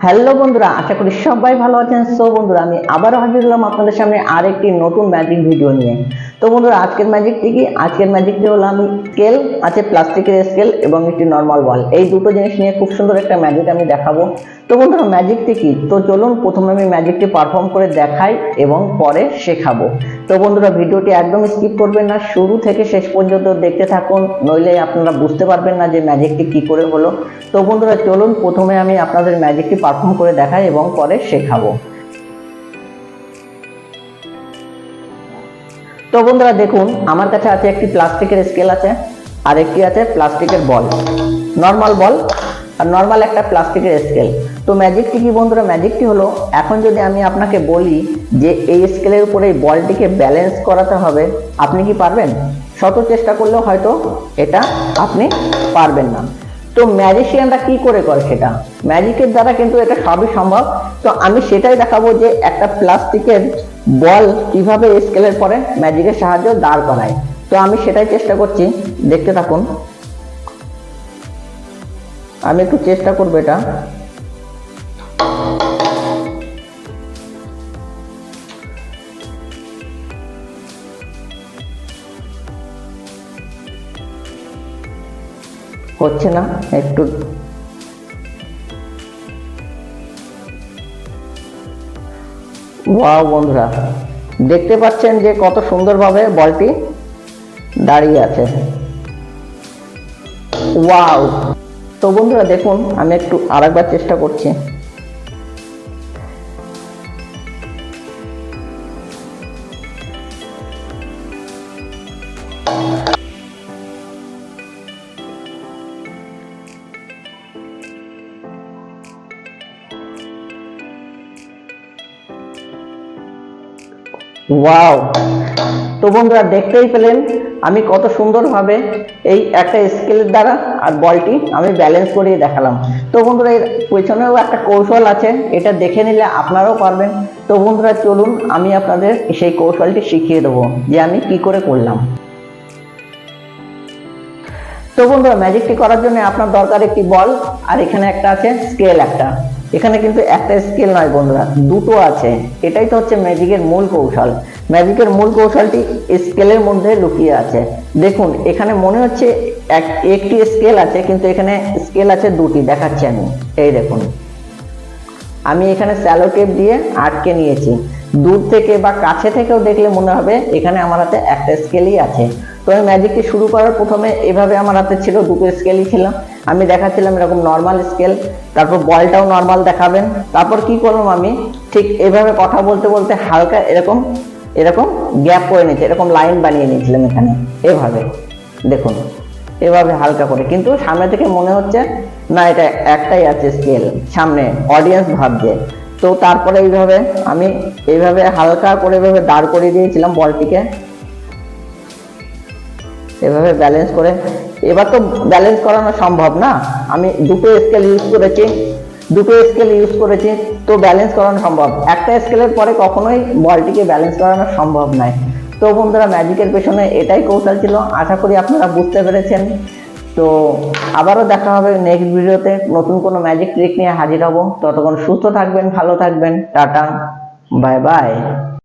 Hello বন্ধুরা, আশা করি সবাই ভালো আছেন। সো বন্ধুরা, আমি আবারও হাজির হলাম আপনাদের সামনে আরেকটি নতুন ম্যাজিক ভিডিও নিয়ে। তো বন্ধুরা, আজকের ম্যাজিকটি কি? আজকের ম্যাজিকটি হলো আমি স্কেল আছে, প্লাস্টিকের স্কেল এবং একটি নর্মাল বল, এই দুটো জিনিস নিয়ে খুব সুন্দর একটা ম্যাজিক আমি দেখাবো। তো বন্ধুরা, ম্যাজিকটি কি? তো চলুন প্রথমে আমি ম্যাজিকটি পারফর্ম করে দেখাই এবং পরে শেখাবো। তো বন্ধুরা, ভিডিওটি একদম স্কিপ করবেন না, শুরু থেকে শেষ পর্যন্ত দেখতে থাকুন, নইলে আপনারা বুঝতে পারবেন না যে ম্যাজিকটি কি করে হলো। তো বন্ধুরা, চলুন প্রথমে আমি আপনাদের ম্যাজিকটি পারফর্ম করে দেখাই এবং পরে শেখাবো। তো বন্ধুরা দেখুন, আমার কাছে আছে একটি প্লাস্টিকের স্কেল আছে, আর একটি আছে প্লাস্টিকের বল, নর্মাল বল আর নর্মাল একটা প্লাস্টিকের স্কেল। তো ম্যাজিকটি কি বন্ধুরা? ম্যাজিকটি হলো, এখন যদি আমি আপনাকে বলি যে এই স্কেলের উপরে এই বলটিকে ব্যালেন্স করাতে হবে, আপনি কি পারবেন? শত চেষ্টা করলেও হয়তো এটা আপনি পারবেন না। তো ম্যাজিশিয়ানরা কি করে করে সেটা? ম্যাজিকের দ্বারা কিন্তু এটা সবই সম্ভব। তো আমি সেটাই দেখাবো যে একটা প্লাস্টিকের বল কিভাবে স্কেলের পরে ম্যাজিকের সাহায্যে দাঁড় করায়। তো আমি সেটাই চেষ্টা করছি, দেখতে থাকুন। আমি একটু চেষ্টা করবো, এটা হচ্ছে না একটু। ওয়াও বন্ধুরা, দেখতে পাচ্ছেন যে কত সুন্দরভাবে বলটি দাঁড়িয়ে আছে। ওয়াও! তো বন্ধুরা দেখুন, আমি একটু আরেকবার চেষ্টা করছি। ওয়াও! তো বন্ধুরা, দেখতেই পেলেন আমি কত সুন্দরভাবে এই একটা স্কেলের দ্বারা আর বলটি আমি ব্যালেন্স করিয়ে দেখালাম। তো বন্ধুরা, এর পেছনেও একটা কৌশল আছে, এটা দেখে নিলে আপনারাও পারবেন। তো বন্ধুরা চলুন, আমি আপনাদের সেই কৌশলটি শিখিয়ে দেবো যে আমি কি করে করলাম। তো বন্ধুরা, ম্যাজিকটি করার জন্য আপনার দরকার একটি বল, আর এখানে একটা আছে স্কেল একটা। এখানে কিন্তু একটা স্কেল নয় বন্ধুরা, দুটো আছে। এটাই তো হচ্ছে ম্যাজিকের মূল কৌশল। ম্যাজিকের মূল কৌশলটি স্কেলের মধ্যে লুকিয়ে আছে। দেখুন, এখানে মনে হচ্ছে একটি স্কেল আছে, কিন্তু এখানে স্কেল আছে দুটি, দেখাচ্ছি আমি। এই দেখুন, আমি এখানে স্যালো টেপ দিয়ে আটকে নিয়েছি। দূর থেকে বা কাছে থেকেও দেখলে মনে হবে এখানে আমার হাতে একটা স্কেলই আছে। তো আমি ম্যাজিকটি শুরু করার প্রথমে এভাবে আমার হাতে ছিল, দুটো স্কেলই ছিল। আমি দেখাচ্ছিলাম এরকম নর্মাল স্কেল, তারপর বলটাও নর্মাল দেখাবেন। তারপর কি করলাম, আমি ঠিক এভাবে কথা বলতে বলতে হালকা এরকম এরকম গ্যাপ করে নিয়েছি, এরকম লাইন বানিয়ে নিয়েছিলাম এখানে, এভাবে দেখুন, এভাবে হালকা করে। কিন্তু সামনে থেকে মনে হচ্ছে না এটা একটাই আছে স্কেল, সামনে অডিয়েন্স ভাবছে। তো তারপরে এইভাবে আমি এইভাবে হালকা করে এভাবে দাঁড় করিয়ে দিয়েছিলাম বলটিকে, এভাবে ব্যালেন্স করে। এবার তো ব্যালেন্স করানো সম্ভব না, আমি দুটো স্কেল ইউজ করেছি, তো ব্যালেন্স করানো সম্ভব। একটা স্কেলের পরে কখনোই বলটিকে ব্যালেন্স করানো সম্ভব নয়। তো বন্ধুরা, ম্যাজিকের পেছনে এটাই কৌশল ছিল। আশা করি আপনারা বুঝতে পেরেছেন। তো আবারও দেখা হবে নেক্সট ভিডিওতে, নতুন কোনো ম্যাজিক ট্রিক নিয়ে হাজির হব। ততক্ষণ সুস্থ থাকবেন, ভালো থাকবেন। Tata, bye bye.